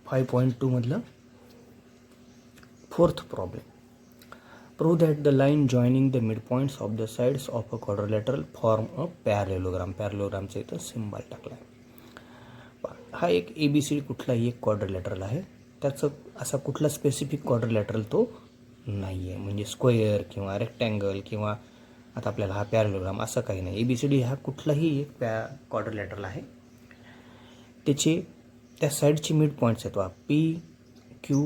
5.2 मधलं fourth problem. Prove that the line joining the mid points of the sides of a quadrilateral form a parallelogram. पॅरलेलोग्रामचा इथं symbol टाकला आहे. हा एक ABC कुठलाही एक क्वाड्रिलॅटरल आहे. त्याचं असा कुठला स्पेसिफिक क्वाड्रिलॅटरल तो नाही आहे, म्हणजे स्क्वेअर किंवा रेक्टँगल किंवा आता आपल्याला हा पॅरलेलोग्राम असं काही नाही. ABCD हा कुठलाही एक क्वाड्रिलॅटरल आहे. त्याचे त्या साईडचे मिड पॉईंट्स आहेत P, Q,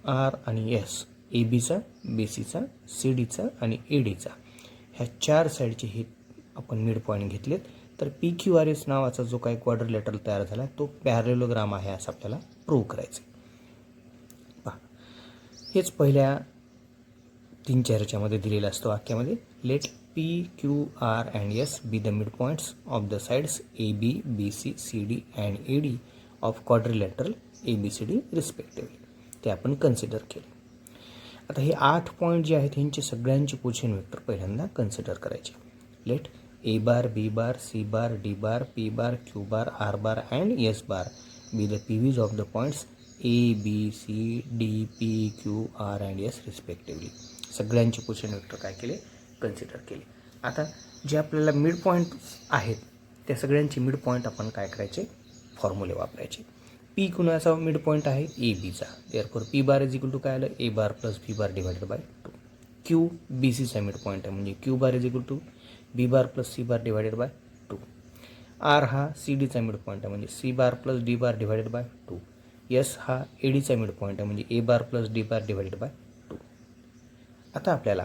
R आणि S. ABचा, BCचा, CDचा आणि ADचा ह्या चार साईडचे हे आपण मिड पॉईंट घेतलेत. तर PQRS नावाचा जो काही क्वाड्रिलॅटरल तयार झाला तो पॅरलेलोग्राम आहे असं आपल्याला प्रूव्ह करायचं. पहा, हेच पहिल्या 3-4 ह्याच्यामध्ये दिलेलं असतं वाक्यामध्ये. Let P, Q, R and S be the midpoints of the sides AB, BC, CD and AD of quadrilateral ABCD respectively. ते आपण कन्सिडर केले. आता हे 8 पॉईंट जे आहेत ह्यांचे सगळ्यांचे पोझिशन वेक्टर पहिल्यांदा कन्सिडर करायचे. Let A bar, B bar, C bar, D bar, P bar, Q bar, R bar and S bar be the PVs of the points A, B, C, D, P, Q, R and S respectively. सगळ्यांचे position vector काय केले, consider केले. आता जे आपल्याला mid point आहेत त्या सगळ्यांचे मिड पॉईंट आपण काय करायचे, फॉर्म्युले वापरायचे. P कुणाचा मिड पॉईंट आहे, ABचा. Therefore P bar is equal to काय आलं, A bar plus B bar divided by 2. Q BCचा मिड पॉईंट आहे म्हणजे Q bar is equal to B bar plus C bar divided by 2. R हा CDचा mid point आहे म्हणजे C bar plus D bar divided by 2. S हा ADचा mid point आहे म्हणजे A bar plus D bar divided by 2. आता आपल्याला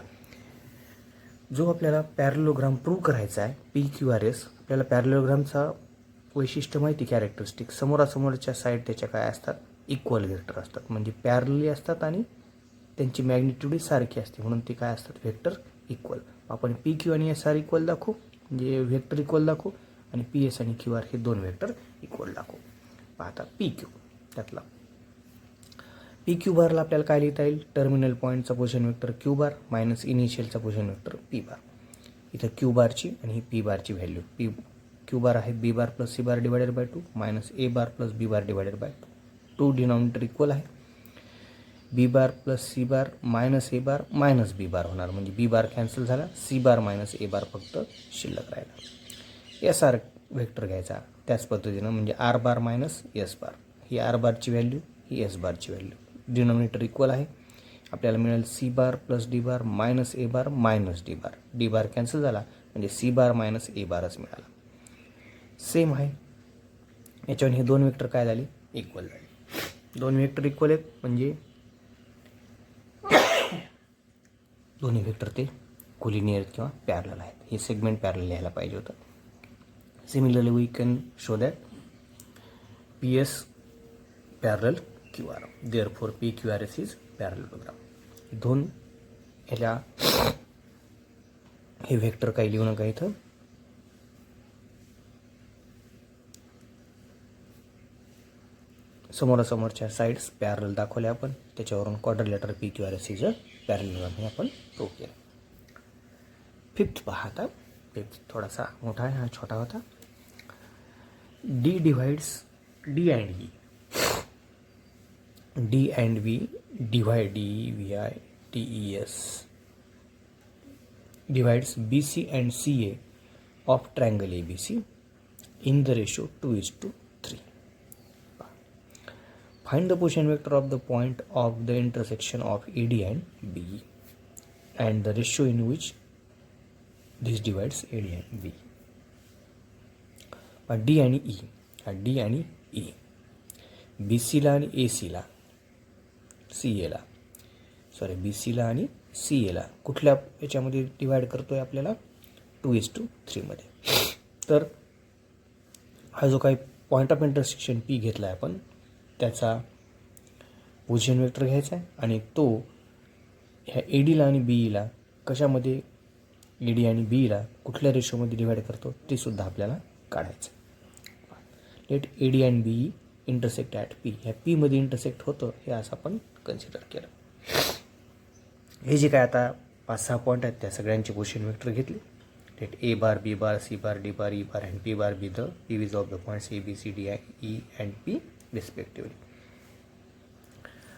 जो आपल्याला पॅरलेलोग्राम प्रूव्ह करायचा आहे PQRS, आपल्याला पॅरलेलोग्रामचा वैशिष्ट्य माहिती, कॅरेक्टरिस्टिक. समोरासमोरच्या साईड त्याच्या काय असतात, इक्वल व्हेक्टर असतात, म्हणजे पॅरलली असतात आणि त्यांची मॅग्निट्यूड सारखी असते म्हणून ते काय असतात, व्हेक्टर इक्वल. आपण PQ आणि SR इक्वल दाखवू, म्हणजे व्हेक्टर इक्वल दाखवू, आणि PS आणि QR हे दोन व्हेक्टर इक्वल दाखवू. पाहता PQ त्यातला PQ बारला आपल्याला काय लिहिता येईल, टर्मिनल पॉईंटचा position vector Q bar minus इनिशियलचा पोझिशन वेक्टर P बार. इथं Q बारची आणि ही P बारची व्हॅल्यू, Q बार आहे B bar plus C bar divided by 2 minus A bar plus B bar divided by 2. Denominator equal आहे. B bar plus C bar minus A bar minus B bar होणार म्हणजे B bar cancel झाला, C bar minus A bar फक्त शिल्लक राहिला. SR vector घ्यायचा त्याच पद्धतीनं म्हणजे R बार मायनस S बार. ही R बारची व्हॅल्यू, ही S बारची व्हॅल्यू. डिनॉमिनेटर इक्वल आहे. आपल्याला मिळेल C bar plus D bar minus A bar minus D bar. D bar cancel झाला म्हणजे C बार मायनस A बारच मिळाला. सेम आहे याच्यावर हे दोन वेक्टर काय झाले, इक्वल झाले. दोन वेक्टर इक्वल आहेत म्हणजे दोन्ही वेक्टर ते कोलिनियर किंवा पॅरलल आहेत. हे सेगमेंट पॅरलल लिहायला पाहिजे होतं. Similarly we can show that PS parallel QR. Therefore PQRS is parallelogram. दोन ह्याला हे व्हेक्टर काही लिहू नका इथं. समोरासमोरच्या साईड्स पॅरल दाखवल्या आपण, त्याच्यावरून quadrilateral PQRS is a parallelogram हे आपण प्रूव्ह केलं. फिफ्थ पहा आता. फिफ्थ थोडासा मोठा आहे, हा छोटा होता. D divides D and E. D and V divide DEVIDES divides BC and CA of triangle ABC in the ratio 2:3. Find the position vector of the point of the intersection of AD and BE and the ratio in which this divides AD and BE. D आणि E, D आणि E, BCला आणि ACला, CAला, sorry BCला आणि CAला कुठल्या याच्यामध्ये divide करतोय आपल्याला, 2:3 मध्ये. तर हा जो काही पॉईंट ऑफ इंटरसेक्शन P घेतला आहे आपण त्याचा पोझिशन वेक्टर घ्यायचा आहे आणि तो ह्या ADला आणि BEला कशामध्ये, AD आणि BEला कुठल्या रेशोमध्ये डिवाइड करतो ते सुद्धा आपल्याला काढायचं. Let AD and BE intersect at P. ह्या P मध्ये इंटरसेक्ट होतं हे असं आपण कन्सिडर केलं. हे जे काय आता 5-6 पॉईंट आहेत त्या सगळ्यांचे पोझिशन वेक्टर घेतले. Let A bar B bar C bar D bar E bar and P bar be the PVs of the points A B C D E and P respectively.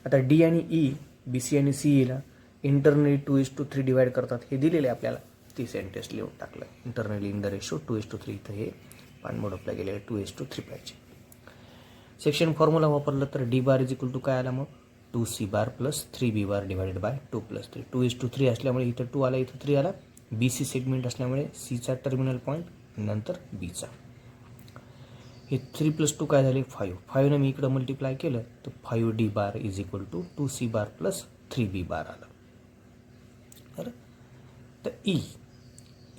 आता D आणि E, B C आणि C ईला internally 2:3 divide करतात हे दिलेले आपल्याला. ती sentence लिहून टाकलं. Internally in the ratio 2:3. इथं हे पान मोडपला गेलेलं 2:3 पाहिजे. सेक्शन फॉर्म्युला वापरलं तर D bar is equal to काय आला मग 2c bar plus 3b bar divided by 2+3. 2:3 असल्यामुळे इथं 2 आला, इथं 3 आला. बी सी सेगमेंट असल्यामुळे सीचा टर्मिनल पॉईंट नंतर बीचा. हे 3+2 काय झाले 5. 5ने मी इकडं मल्टिप्लाय केलं तर 5d bar is equal to 2c bar plus 3b bar आलं. बरं, तर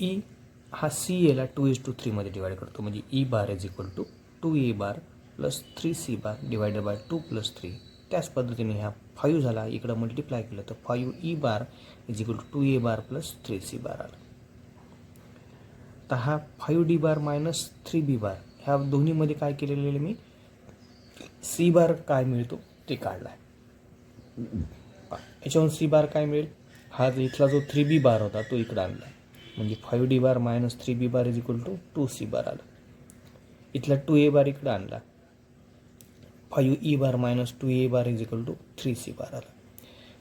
ई हा सी एला 2:3 मध्ये डिवाइड करतो, म्हणजे E bar is equal to 2a bar plus 3c bar divided by 2+3. त्याच पद्धतीने ह्या 5 झाला, इकडं मल्टिप्लाय केलं तर 5e bar is equal to 2a bar plus 3c bar आला. तर हा 5d बार मायनस 3b बार ह्या दोन्हीमध्ये काय केलेले मी सी बार काय मिळतो ते काढला आहे. याच्यावरून सी बार काय मिळेल, हा इथला जो 3b बार होता तो इकडं आणला, म्हणजे 5d bar minus 3b bar is equal to 2c bar आला. इथला 2a बार इकडं आणला, 5e bar minus 2a bar is equal to 3c bar आला.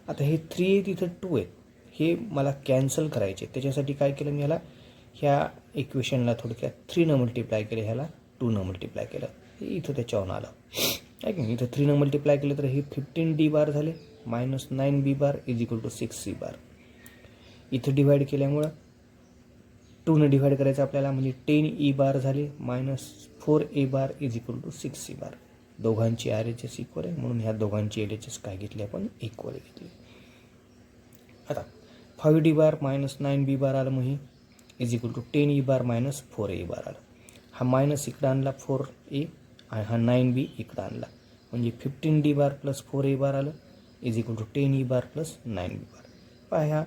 आता हे 3 आहे तिथं 2 आहेत, हे मला कॅन्सल करायचे. त्याच्यासाठी काय केलं मी ह्याला ह्या इक्वेशनला थोडक्यात 3 मल्टिप्लाय केलं, ह्याला 2 मल्टिप्लाय केलं, हे इथं त्याच्यावरून आलं आहे की नाही. इथं 3 मल्टिप्लाय केलं तर हे 15d बार झाले minus 9b bar is equal to 6c bar. इथं डिवाइड केल्यामुळं 2 डिवाइड करायचं आपल्याला, म्हणजे 10e बार झाले minus 4a bar is equal to 6c bar. दोघांची RHS इक्वल आहे म्हणून ह्या दोघांची LHS काय घेतली आपण इक्वल घेतली. आता 5d bar minus 9b bar आलं, मग ही is equal to 10e bar minus 4a bar आलं. हा मायनस इकडं आणला 4a आणि हा 9b इकडं आणला, म्हणजे 15d बार प्लस 4a बार आलं is equal to 10e bar plus 9b bar. पहा ह्या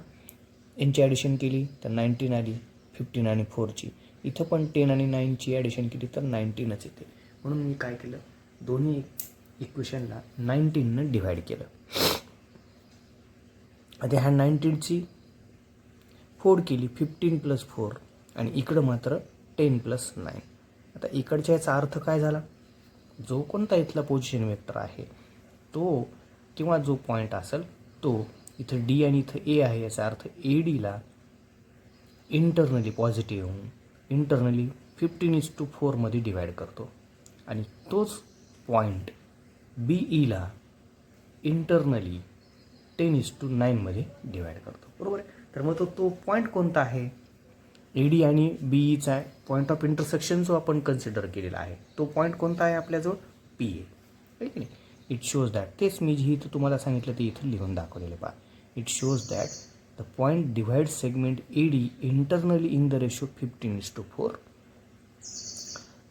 यांची ॲडिशन केली तर 19 आली, 15 आणि 4ची. इथं पण 10 आणि 9ची ॲडिशन केली तर 19च येते. म्हणून मी काय केलं, दोन्ही इक्वेशनला 19ने डिवाइड केलं. आता ह्या 19ची फोड केली 15 प्लस 4 आणि इकडं मात्र 10 प्लस 9. आता इकडच्या याचा अर्थ काय झाला, जो कोणता इथला पोझिशन वेक्टर आहे तो किंवा जो पॉईंट असेल तो, इथं डी आणि इथं ए आहे, याचा अर्थ ए डीला इंटरनली पॉझिटिव्ह होऊन इंटरनली 15:4 मध्ये डिवाइड करतो, आणि तोच पॉईंट बी ईला इंटरनली 10:9 मध्ये डिवाइड करतो. बरोबर आहे. तर मग तो पॉईंट कोणता आहे, ए डी आणि बी ईचा पॉईंट ऑफ इंटरसेक्शन जो आपण कन्सिडर केलेला आहे तो पॉईंट कोणता आहे आपल्याजवळ पी ए आहे की नाही. इट शोज दॅट, तेच मी जी इथं तुम्हाला सांगितलं ते इथं लिहून दाखवलेलं पहा. It shows that the point divide segment A D internally in the ratio 15:4,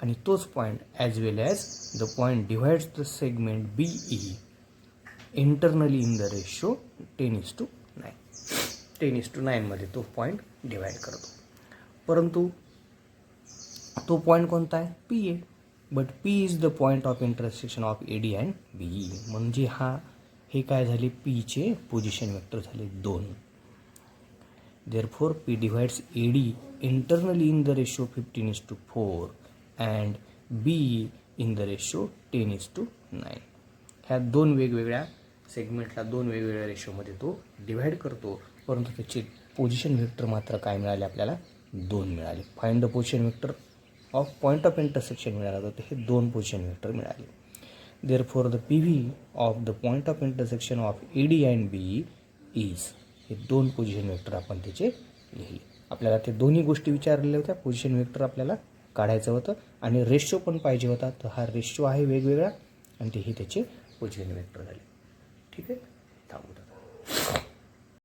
आणि तोच point as well as the point divides the segment B E internally in the ratio 10:9. 10:9 मध्ये तो पॉईंट डिवाइड करतो. परंतु तो पॉईंट कोणता आहे P A, but P is the point of intersection of A D and B E, म्हणजे हे काय झाले पीचे पोझिशन वेक्टर झाले 2. Therefore P divides A D internally in the ratio 15:4 and B in the ratio 10:9. ह्या दोन वेगवेगळ्या सेगमेंटला 2 वेगवेगळ्या रेशोमध्ये तो डिवाइड करतो, परंतु त्याचे पोझिशन वेक्टर मात्र काय मिळाले आपल्याला 2 मिळाले. Find the position vector of point of intersection मिळालं होतं, हे 2 पोझिशन वेक्टर मिळाले. Therefore the P V of the point of intersection of A D and B is, हे 2 पोझिशन वेक्टर आपण त्याचे लिहिले. आपल्याला ते दोन्ही गोष्टी विचारलेल्या होत्या. पोझिशन वेक्टर आपल्याला काढायचं होतं आणि रेशो पण पाहिजे होता, तर हा रेशो आहे वेगवेगळा आणि तेही त्याचे पोझिशन वेक्टर झाले. ठीक आहे, थांबू.